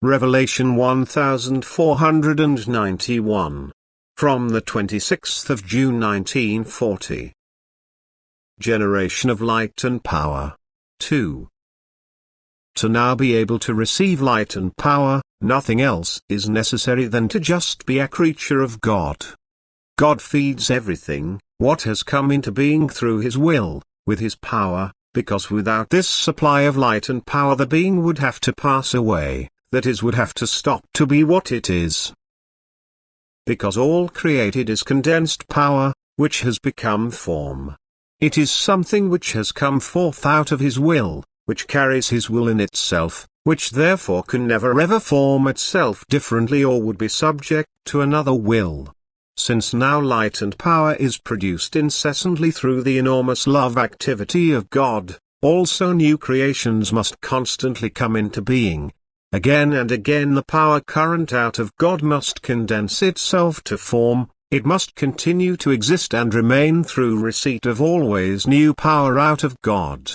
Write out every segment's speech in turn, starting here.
Revelation 1491. From the 26th of June 1940. Generation of light and power. 2. To now be able to receive light and power, nothing else is necessary than to just be a creature of God. God feeds everything, what has come into being through His will, with His power, because without this supply of light and power the being would have to pass away, that is, would have to stop to be what it is. Because all created is condensed power, which has become form. It is something which has come forth out of His will, which carries His will in itself, which therefore can never ever form itself differently or would be subject to another will. Since now light and power is produced incessantly through the enormous love activity of God, also new creations must constantly come into being. Again and again the power current out of God must condense itself to form, it must continue to exist and remain through receipt of always new power out of God.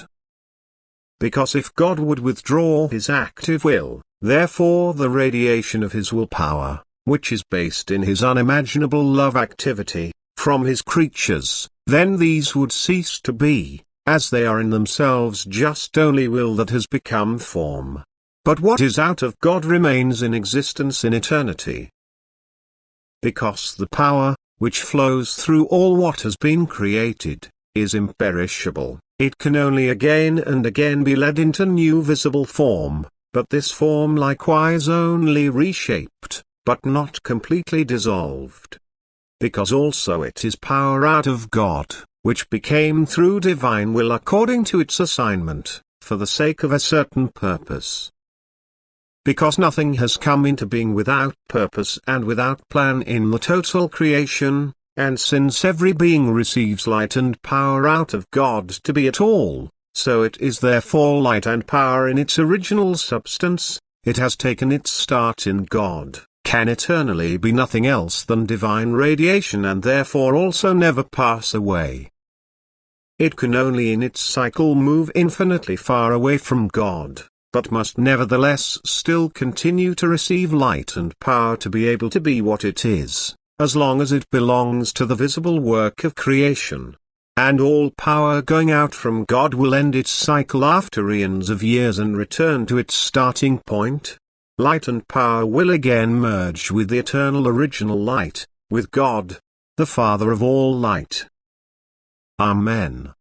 Because if God would withdraw His active will, therefore the radiation of His will power, which is based in His unimaginable love activity, from His creatures, then these would cease to be, as they are in themselves just only will that has become form. But what is out of God remains in existence in eternity. Because the power, which flows through all what has been created, is imperishable, it can only again and again be led into new visible form, but this form likewise only reshaped, but not completely dissolved. Because also it is power out of God, which became through divine will according to its assignment, for the sake of a certain purpose. Because nothing has come into being without purpose and without plan in the total creation, and since every being receives light and power out of God to be at all, so it is therefore light and power in its original substance, it has taken its start in God, can eternally be nothing else than divine radiation and therefore also never pass away. It can only in its cycle move infinitely far away from God, but must nevertheless still continue to receive light and power to be able to be what it is, as long as it belongs to the visible work of creation. And all power going out from God will end its cycle after eons of years and return to its starting point. Light and power will again merge with the eternal original light, with God, the Father of all light. Amen.